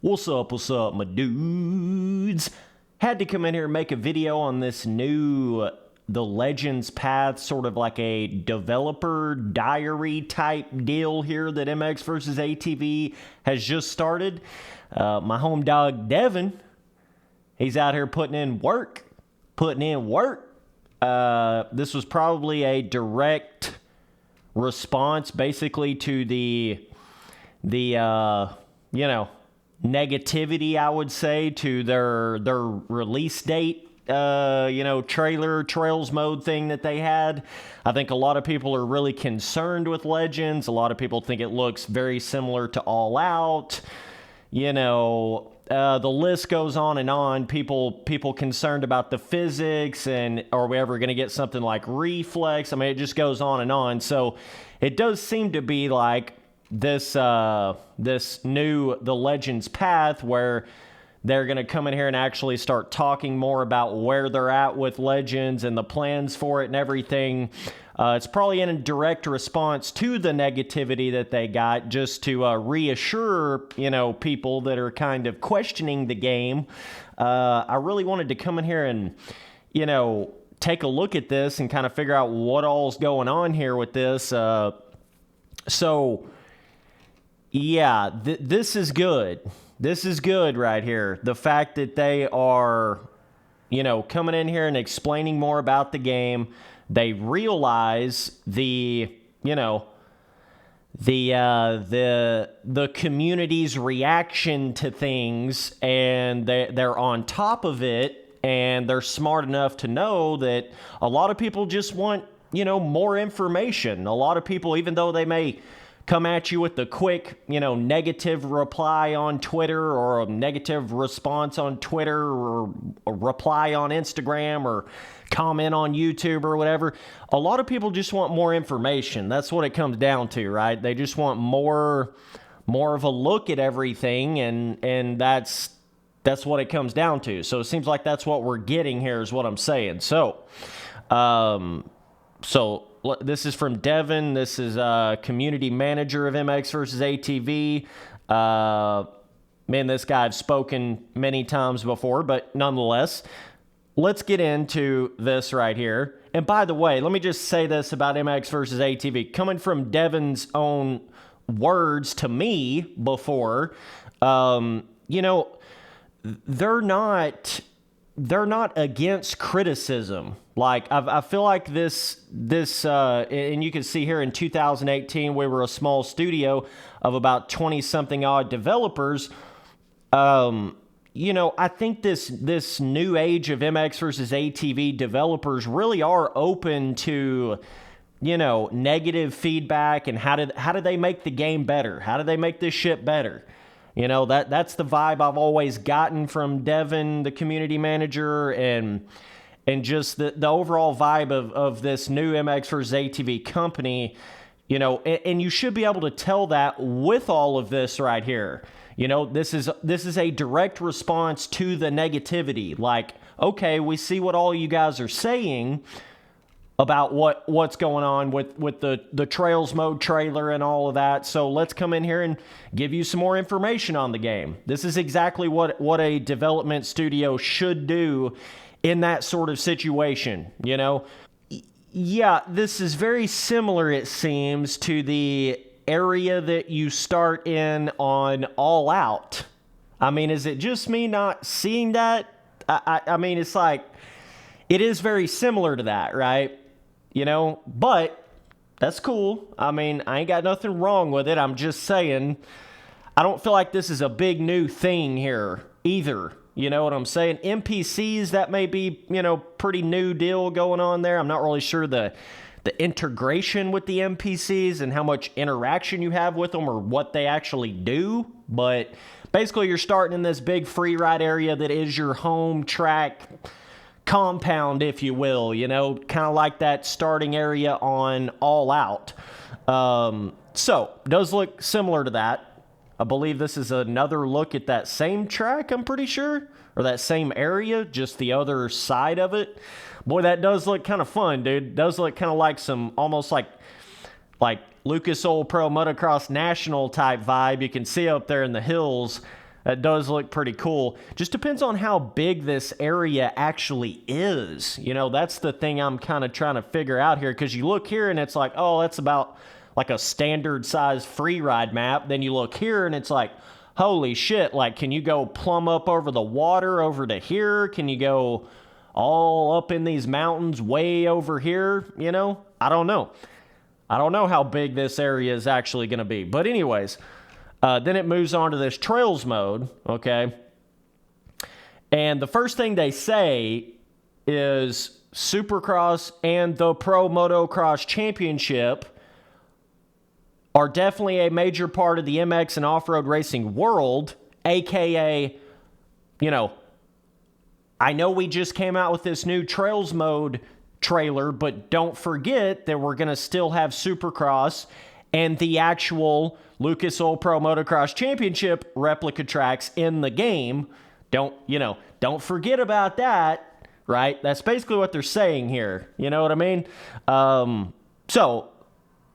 What's up, my dudes? Had to come in here and make a video on this new The Legends Path, sort of like a developer diary type deal here that MX versus ATV has just started. My home dog Devin, he's out here putting in work. This was probably a direct response basically to the negativity, I would say, to their release date, trails mode thing that they had. I think a lot of people are really concerned with Legends. A lot of people think it looks very similar to All Out. The list goes on and on. People concerned about the physics, and are we ever going to get something like Reflex? I mean, it just goes on and on. So it does seem to be like this new The Legends Path, where they're going to come in here and actually start talking more about where they're at with Legends and the plans for it and everything. It's probably in a direct response to the negativity that they got, just to reassure people that are kind of questioning the game. I really wanted to come in here and take a look at this and kind of figure out what all's going on here with this. Yeah, this is good. This is good right here. The fact that they are, coming in here and explaining more about the game. They realize the community's reaction to things, and they're on top of it, and they're smart enough to know that a lot of people just want, more information. A lot of people, even though they may come at you with the quick, negative reply on Twitter, or a negative response on Twitter, or a reply on Instagram, or comment on YouTube or whatever. A lot of people just want more information. That's what it comes down to, right? They just want more of a look at everything, and that's what it comes down to. So it seems like that's what we're getting here, is what I'm saying. So this is from Devin. This is community manager of MX versus ATV. Man, this guy I've spoken many times before, but nonetheless, let's get into this right here. And by the way, let me just say this about MX versus ATV. Coming from Devin's own words to me before, they're not against criticism. Like, I feel like this, and you can see here in 2018, we were a small studio of about 20-something odd developers. I think this new age of MX versus ATV developers really are open to, negative feedback, and how do they make the game better? How do they make this shit better? That's the vibe I've always gotten from Devin, the community manager, and just the overall vibe of this new MX versus ATV company, and you should be able to tell that with all of this right here. This is a direct response to the negativity. Like, okay, we see what all you guys are saying about what's going on with the Trails mode trailer and all of that. So let's come in here and give you some more information on the game. This is exactly what a development studio should do in that sort of situation, Yeah, this is very similar, it seems, to the area that you start in on All Out. I mean, is it just me not seeing that? I mean, it's like, it is very similar to that, right? But that's cool. I mean, I ain't got nothing wrong with it. I'm just saying, I don't feel like this is a big new thing here either. You know what I'm saying? NPCs, that may be, pretty new deal going on there. I'm not really sure the integration with the NPCs and how much interaction you have with them, or what they actually do. But basically, you're starting in this big free ride area that is your home track compound, if you will, kind of like that starting area on All Out. So does look similar to that. I believe this is another look at that same track, I'm pretty sure, or that same area, just the other side of it. Boy, that does look kind of fun, dude. Does look kind of like some, almost like Lucas Oil Pro Motocross National type vibe. You can see up there in the hills. That does look pretty cool. Just depends on how big this area actually is. You know, that's the thing I'm kind of trying to figure out here, because you look here and it's like, oh, that's about like a standard size free ride map. Then you look here and it's like, holy shit, like, can you go plumb up over the water over to here? Can you go all up in these mountains way over here? You know, I don't know. I don't know how big this area is actually going to be. But anyways, then it moves on to this trails mode, okay? And the first thing they say is Supercross and the Pro Motocross Championship are definitely a major part of the MX and off-road racing world, aka, you know, I know we just came out with this new Trails mode trailer, but don't forget that we're going to still have Supercross and the actual Lucas Oil Pro Motocross Championship replica tracks in the game. Don't forget about that, right? That's basically what they're saying here. You know what I mean? So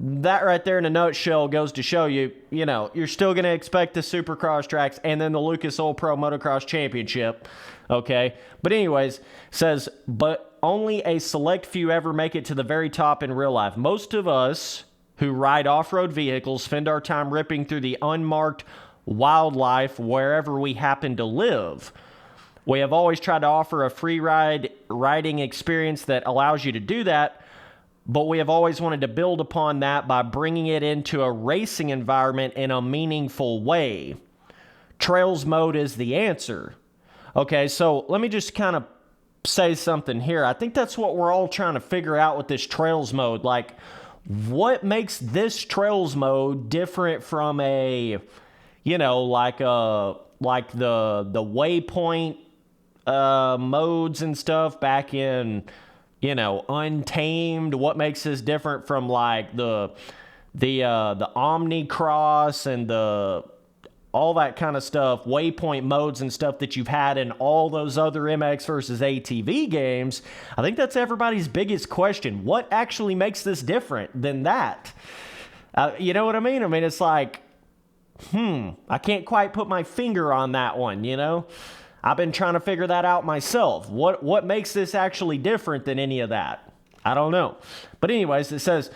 that right there in a nutshell goes to show you, you know, you're still going to expect the Supercross tracks and then the Lucas Oil Pro Motocross Championship, okay? But anyways, says, but only a select few ever make it to the very top in real life. Most of us who ride off-road vehicles spend our time ripping through the unmarked wildlife wherever we happen to live. We have always tried to offer a free riding experience that allows you to do that, but we have always wanted to build upon that by bringing it into a racing environment in a meaningful way. Trails mode is the answer. Okay, so let me just kind of say something here. I think that's what we're all trying to figure out with this Trails mode. Like, what makes this Trails mode different from a, you know, like the waypoint modes and stuff back in, you know, Untamed? What makes this different from like the Omnicross and all that kind of stuff, waypoint modes and stuff that you've had in all those other MX versus ATV games? I think that's everybody's biggest question. What actually makes this different than that? You know what I mean? I mean, it's like, I can't quite put my finger on that one, you know? I've been trying to figure that out myself. What makes this actually different than any of that? I don't know. But anyways, it says,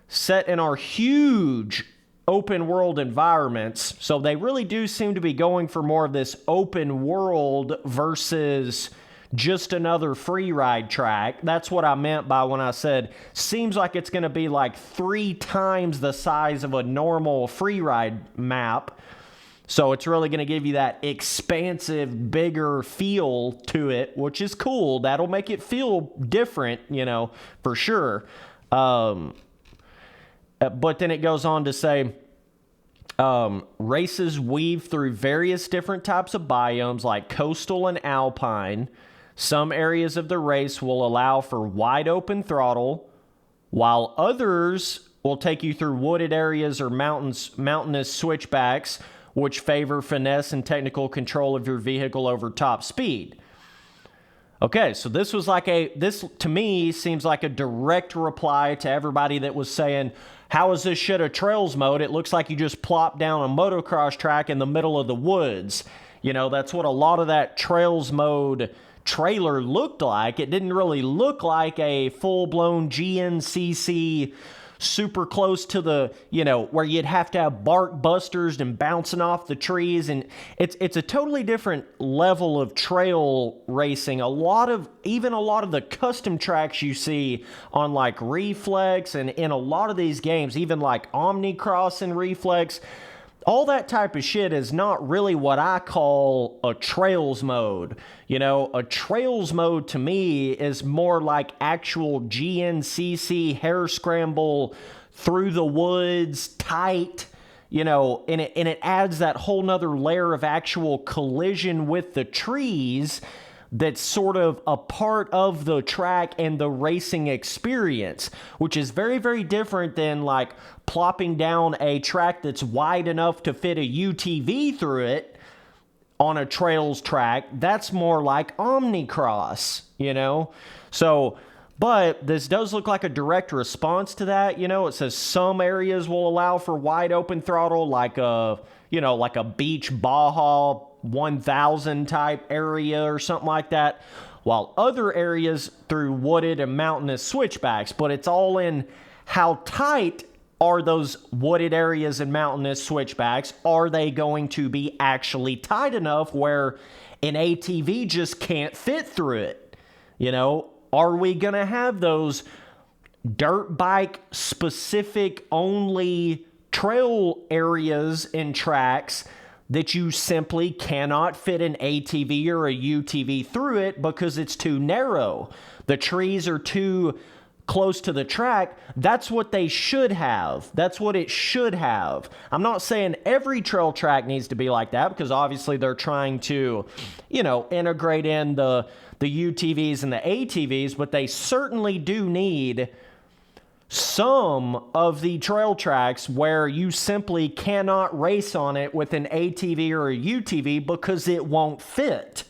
set in our huge open world environments. So they really do seem to be going for more of this open world versus just another free ride track. That's what I meant by when I said, seems like it's going to be like 3 times the size of a normal free ride map. So it's really going to give you that expansive, bigger feel to it, which is cool. That'll make it feel different, you know, for sure. But then it goes on to say, races weave through various different types of biomes like coastal and alpine. Some areas of the race will allow for wide open throttle, while others will take you through wooded areas or mountainous switchbacks, which favor finesse and technical control of your vehicle over top speed. Okay, so this to me seems like a direct reply to everybody that was saying, how is this shit a Trails mode? It looks like you just plop down a motocross track in the middle of the woods. You know, that's what a lot of that Trails mode trailer looked like. It didn't really look like a full-blown GNCC super close to the, you know, where you'd have to have bark busters and bouncing off the trees. And it's a totally different level of trail racing. A lot of the custom tracks you see on like Reflex and in a lot of these games, even like Omnicross and Reflex, all that type of shit is not really what I call a Trails mode. You know, a Trails mode to me is more like actual GNCC hair scramble through the woods, tight, you know, and it adds that whole nother layer of actual collision with the trees that's sort of a part of the track and the racing experience, which is very, very different than like plopping down a track that's wide enough to fit a UTV through it on a trails track. That's more like Omnicross, you know? So, but this does look like a direct response to that. You know, it says some areas will allow for wide open throttle, like a, you know, like a beach Baja 1000 type area or something like that, while other areas through wooded and mountainous switchbacks. But it's all in how tight are those wooded areas and mountainous switchbacks. Are they going to be actually tight enough where an ATV just can't fit through it? You know, are we going to have those dirt bike specific only trail areas and tracks that you simply cannot fit an ATV or a UTV through it because it's too narrow? The trees are too close to the track. That's what they should have. That's what it should have. I'm not saying every trail track needs to be like that, because obviously they're trying to, you know, integrate in the UTVs and the ATVs, but they certainly do need some of the trail tracks where you simply cannot race on it with an ATV or a UTV because it won't fit.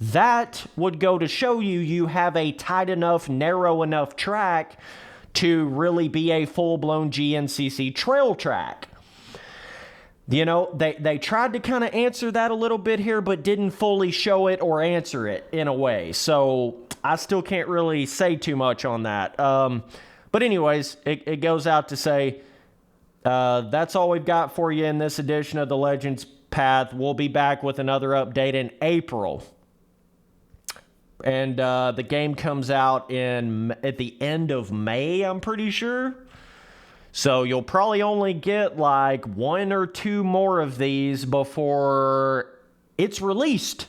That would go to show you have a tight enough, narrow enough track to really be a full-blown GNCC trail track. You know, they tried to kind of answer that a little bit here, but didn't fully show it or answer it in a way. So I still can't really say too much on that. But anyways, it goes out to say, that's all we've got for you in this edition of the Legends Path. We'll be back with another update in April. And the game comes out at the end of May, I'm pretty sure. So you'll probably only get like 1 or 2 more of these before it's released.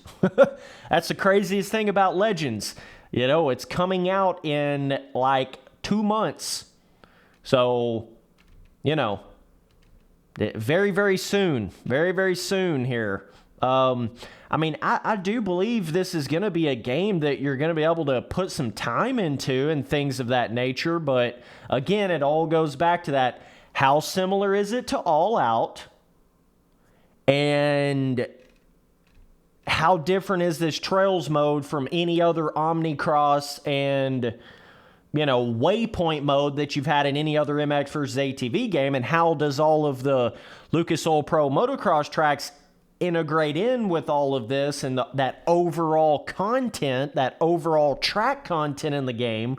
That's the craziest thing about Legends. You know, it's coming out in like 2 months. So, you know, very, very soon. Very, very soon here. I mean, I do believe this is going to be a game that you're going to be able to put some time into and things of that nature. But again, it all goes back to that. How similar is it to All Out? And how different is this Trails mode from any other Omnicross and, you know, waypoint mode that you've had in any other MX versus ATV game? And how does all of the Lucas Oil Pro motocross tracks integrate in with all of this and that overall content, that overall track content in the game?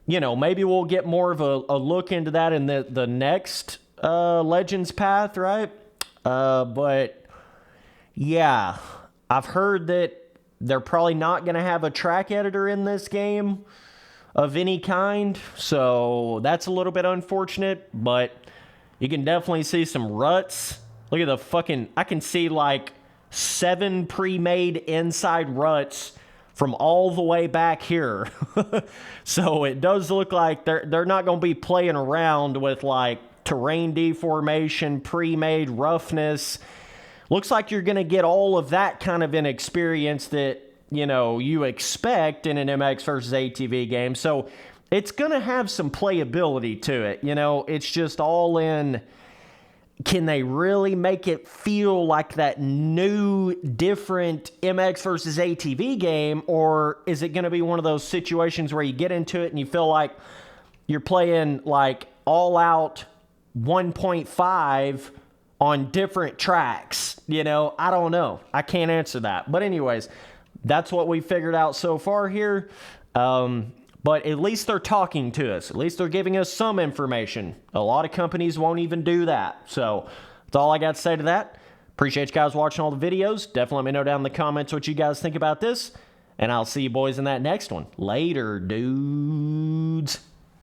You know, maybe we'll get more of a look into that in the next Legends Path, right? But yeah, I've heard that they're probably not going to have a track editor in this game of any kind, so that's a little bit unfortunate, but you can definitely see some ruts. Look at the fucking, I can see like 7 pre-made inside ruts from all the way back here. So it does look like they're not going to be playing around with like terrain deformation, pre-made roughness. Looks like you're going to get all of that kind of an experience that, you know, you expect in an MX versus ATV game. So it's going to have some playability to it. You know, it's just all in, can they really make it feel like that new, different MX versus ATV game? Or is it going to be one of those situations where you get into it and you feel like you're playing like All Out 1.5 on different tracks? You know, I don't know. I can't answer that. But anyways, that's what we figured out so far here. But at least they're talking to us. At least they're giving us some information. A lot of companies won't even do that. So that's all I got to say to that. Appreciate you guys watching all the videos. Definitely let me know down in the comments what you guys think about this. And I'll see you boys in that next one. Later, dudes.